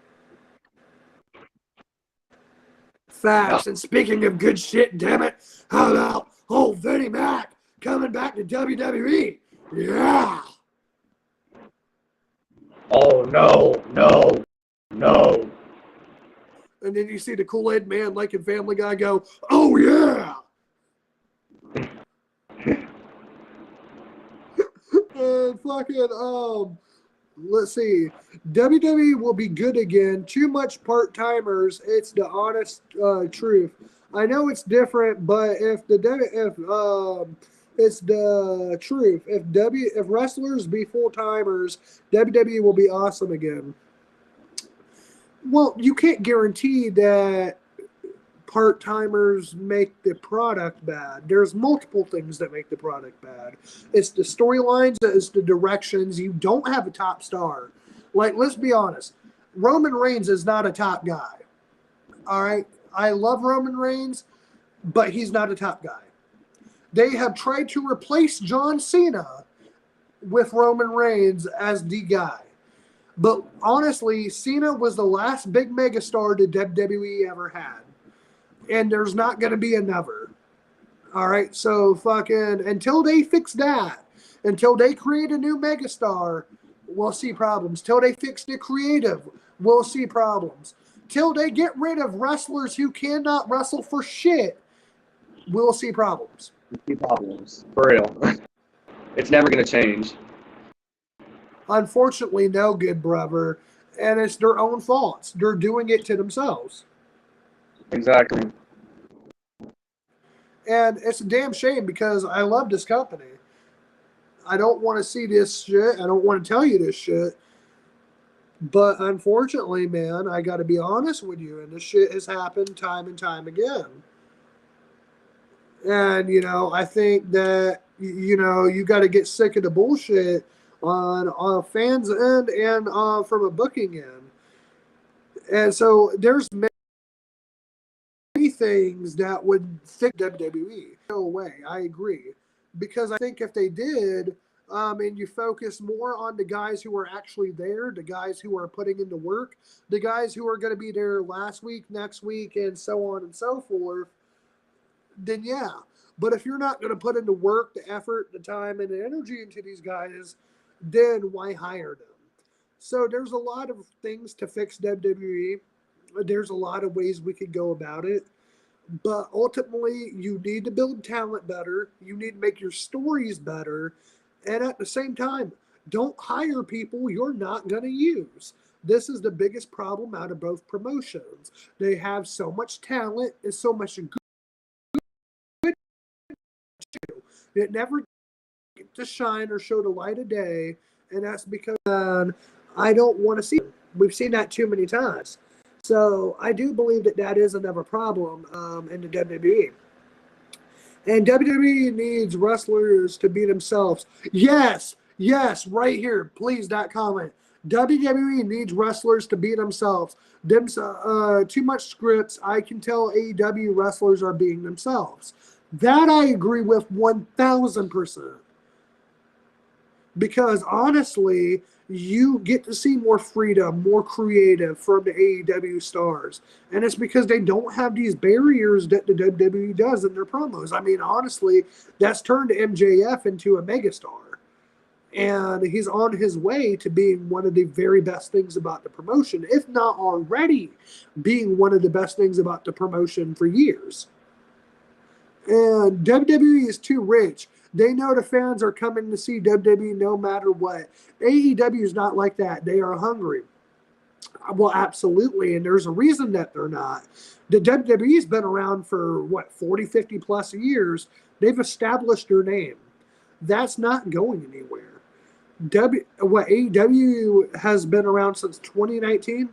Facts. And speaking of good shit, damn it, how about old Vinnie Mac coming back to WWE? Yeah. Oh, no, no, no. And then you see the Kool-Aid Man, like in Family Guy, go, oh, yeah. And fucking, let's see. WWE will be good again. Too much part-timers. It's the honest truth. I know it's different, but if it's the truth. If wrestlers be full-timers, WWE will be awesome again. Well, you can't guarantee that part-timers make the product bad. There's multiple things that make the product bad. It's the storylines, it's the directions. You don't have a top star. Like, let's be honest. Roman Reigns is not a top guy. All right? I love Roman Reigns, but he's not a top guy. They have tried to replace John Cena with Roman Reigns as the guy. But honestly, Cena was the last big megastar that WWE ever had. And there's not going to be another. All right? So fucking until they fix that, until they create a new megastar, we'll see problems. Till they fix the creative, we'll see problems. Till they get rid of wrestlers who cannot wrestle for shit, we'll see problems. See problems. For real. It's never going to change. Unfortunately, no, good brother. And it's their own faults. They're doing it to themselves. Exactly. And it's a damn shame because I love this company. I don't want to see this shit. I don't want to tell you this shit. But unfortunately, man, I got to be honest with you. And this shit has happened time and time again. And, I think that, you got to get sick of the bullshit on a fans' end and from a booking end. And so there's many things that would fix WWE. No way, I agree. Because I think if they did, and you focus more on the guys who are actually there, the guys who are putting in the work, the guys who are going to be there last week, next week, and so on and so forth, then yeah. But if you're not going to put in the work, the effort, the time, and the energy into these guys, then why hire them? So there's a lot of things to fix WWE. There's a lot of ways we could go about it. But ultimately, you need to build talent better. You need to make your stories better. And at the same time, don't hire people you're not going to use. This is the biggest problem out of both promotions. They have so much talent and so much good. It never gets to shine or show the light of day. And that's because I don't want to see it. We've seen that too many times. So I do believe that is another problem in the WWE. And WWE needs wrestlers to be themselves. Yes, right here. Please, that comment. WWE needs wrestlers to be themselves. Too much scripts. I can tell AEW wrestlers are being themselves. That I agree with 1,000%. Because honestly, you get to see more freedom, more creative from the AEW stars. And it's because they don't have these barriers that the WWE does in their promos. I mean, honestly, that's turned MJF into a megastar. And he's on his way to being one of the very best things about the promotion, if not already being one of the best things about the promotion for years. And WWE is too rich. They know the fans are coming to see WWE no matter what. AEW is not like that. They are hungry. Well, absolutely. And there's a reason that they're not. The WWE's been around for, 40, 50 plus years. They've established their name. That's not going anywhere. AEW has been around since 2019.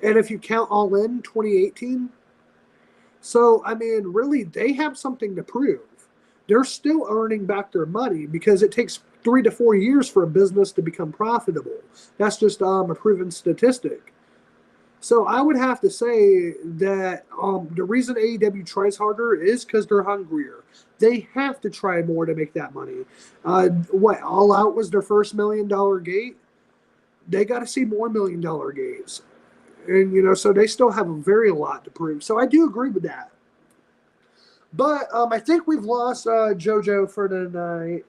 And if you count All In, 2018. So, I mean, really, they have something to prove. They're still earning back their money because it takes 3 to 4 years for a business to become profitable. That's just a proven statistic. So I would have to say that the reason AEW tries harder is because they're hungrier. They have to try more to make that money. All Out was their first $1 million gate? They got to see more $1 million gates. And, so they still have a very lot to prove. So I do agree with that. But I think we've lost JoJo for tonight.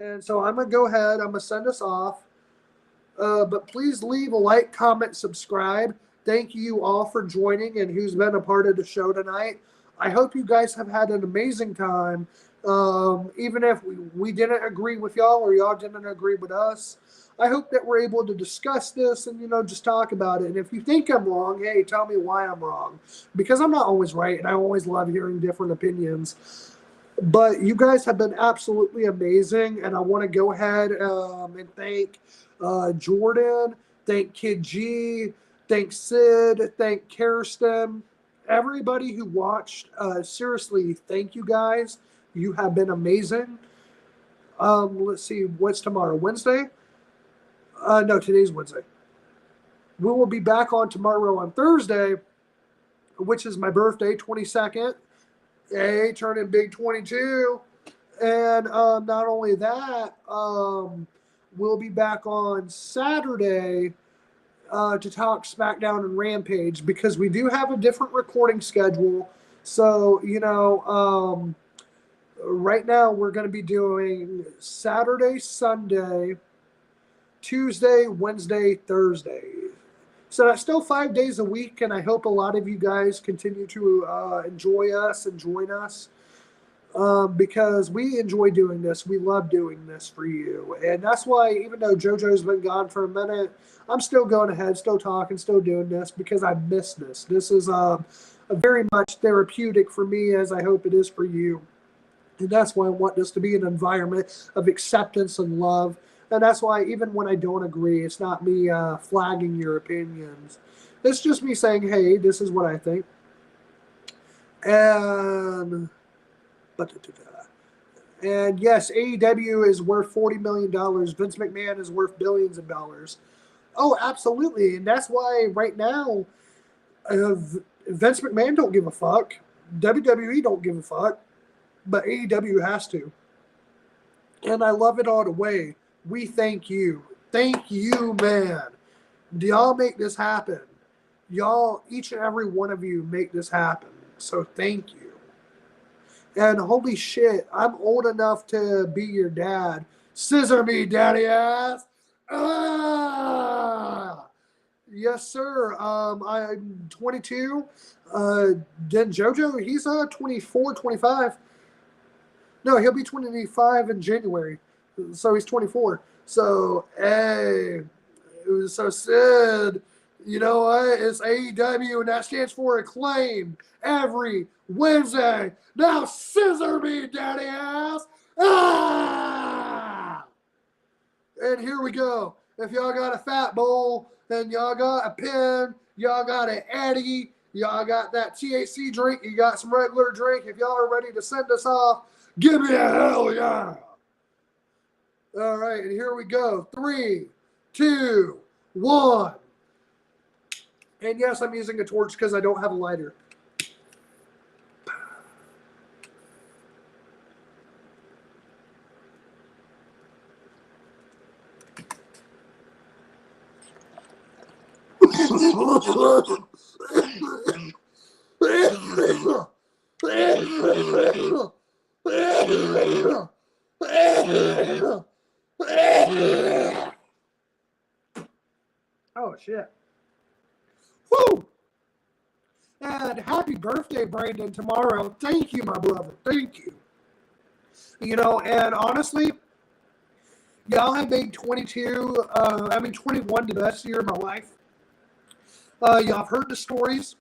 And so I'm going to go ahead. I'm going to send us off. But please leave a like, comment, subscribe. Thank you all for joining and who's been a part of the show tonight. I hope you guys have had an amazing time. Even if we didn't agree with y'all or y'all didn't agree with us, I hope that we're able to discuss this and, just talk about it. And if you think I'm wrong, hey, tell me why I'm wrong. Because I'm not always right, and I always love hearing different opinions. But you guys have been absolutely amazing, and I want to go ahead and thank Jordan, thank Kid G, thank Sid, thank Kirsten, everybody who watched. Seriously, thank you guys. You have been amazing. Let's see, what's tomorrow? Wednesday? No, today's Wednesday. We will be back on tomorrow on Thursday, which is my birthday, 22nd. Hey, turning big 22. And not only that, we'll be back on Saturday to talk SmackDown and Rampage because we do have a different recording schedule. So, right now we're going to be doing Saturday, Sunday, Tuesday, Wednesday, Thursday. So that's still 5 days a week, and I hope a lot of you guys continue to enjoy us and join us because we enjoy doing this. We love doing this for you. And that's why, even though JoJo's been gone for a minute, I'm still going ahead, still talking, still doing this because I miss this. This is a very much therapeutic for me, as I hope it is for you. And that's why I want this to be an environment of acceptance and love. And that's why even when I don't agree, it's not me flagging your opinions. It's just me saying, hey, this is what I think. And yes, AEW is worth $40 million. Vince McMahon is worth billions of dollars. Oh, absolutely. And that's why right now, Vince McMahon don't give a fuck. WWE don't give a fuck. But AEW has to. And I love it all the way. We thank you. Thank you, man. Do y'all make this happen? Y'all, each and every one of you make this happen. So thank you. And holy shit, I'm old enough to be your dad. Scissor me, daddy ass. Ah! Yes, sir. I'm 22. Then JoJo, he's 24, 25. No, he'll be 25 in January. So he's 24. So, hey, so Sid, you know what? It's AEW, and that stands for Acclaim every Wednesday. Now scissor me, daddy ass. Ah! And here we go. If y'all got a fat bowl, and y'all got a pen, y'all got an Eddie, y'all got that THC drink, you got some regular drink, if y'all are ready to send us off, give me a hell yeah. All right, and here we go. 3, 2, 1. And yes, I'm using a torch because I don't have a lighter. Oh, shit. Woo! And happy birthday, Brandon, tomorrow. Thank you, my brother. Thank you. And honestly, y'all have made 21 the best year of my life. Y'all have heard the stories.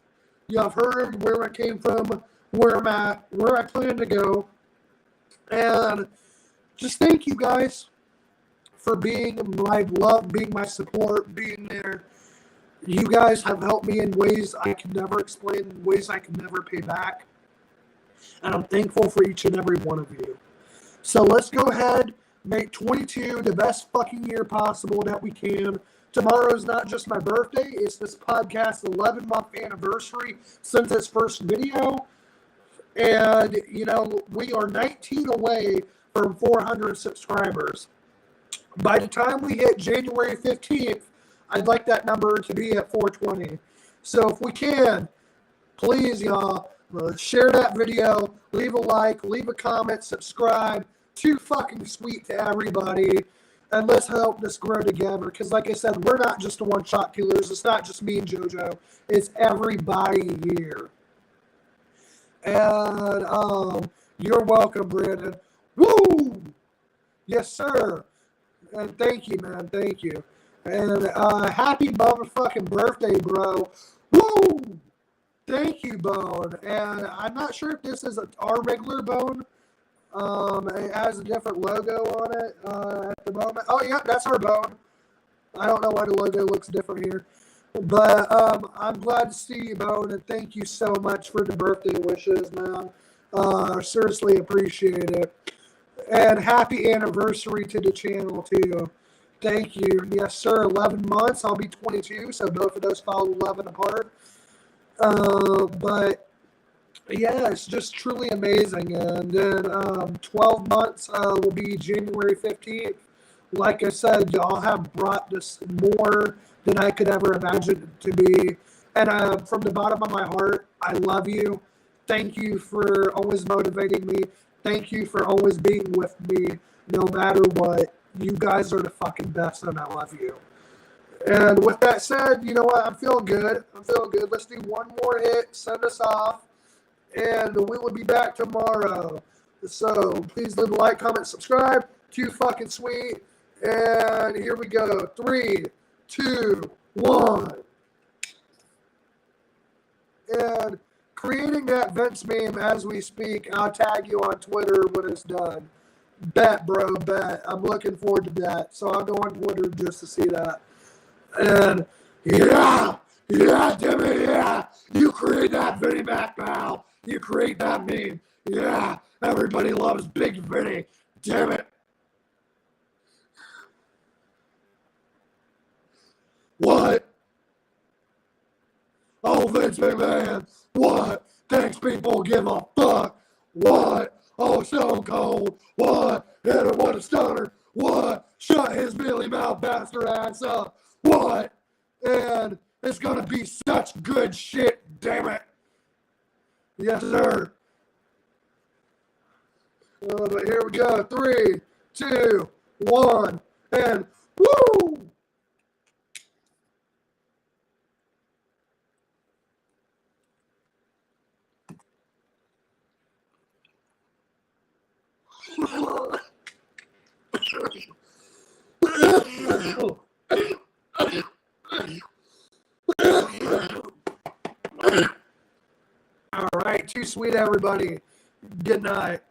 Y'all have heard where I came from, where I'm at, where I plan to go. And just thank you guys for being my love, being my support, being there. You guys have helped me in ways I can never explain, ways I can never pay back. And I'm thankful for each and every one of you. So let's go ahead, make 22 the best fucking year possible that we can. Tomorrow's not just my birthday, it's this podcast's 11-month anniversary since its first video. And, we are 19 away from 400 subscribers. By the time we hit January 15th, I'd like that number to be at 420. So if we can, please, y'all, share that video, leave a like, leave a comment, subscribe. Too fucking sweet to everybody. And let's help this grow together. Because, like I said, we're not just the one-shot killers. It's not just me and JoJo. It's everybody here. And you're welcome, Brandon. Woo! Yes, sir. And thank you, man. Thank you. And happy motherfucking birthday, bro. Woo! Thank you, Bone. And I'm not sure if this is our regular Bone. It has a different logo on it at the moment. Oh, yeah, that's our Bone. I don't know why the logo looks different here. But I'm glad to see you, Bone, and thank you so much for the birthday wishes, man. Seriously appreciate it. And happy anniversary to the channel, too. Thank you. Yes, sir. 11 months. I'll be 22, so both of those fall 11 apart. But, yeah, it's just truly amazing. And then 12 months will be January 15th. Like I said, y'all have brought this more than I could ever imagine it to be. And from the bottom of my heart, I love you. Thank you for always motivating me. Thank you for always being with me no matter what. You guys are the fucking best, and I love you. And with that said, you know what? I'm feeling good. Let's do one more hit, send us off, and we will be back tomorrow. So please leave a like, comment, subscribe. Too fucking sweet. And here we go. 3, 2, 1. And creating that Vince meme as we speak. I'll tag you on Twitter when it's done. Bet, bro, bet. I'm looking forward to that. So I'll go on Twitter just to see that. And yeah, Timmy, yeah. You create that Vinny Mac, pal. You create that meme. Yeah, everybody loves Big Vinny. Damn it. What? Oh, Vince McMahon. What? Thanks, people give a fuck. What? Oh, Stone Cold. What? Hit him with a stunner. What? Shut his mealy mouth bastard ass up. What? And it's gonna be such good shit, damn it. Yes, sir. But here we go. 3, 2, 1, and woo! All right, too sweet, everybody. Good night.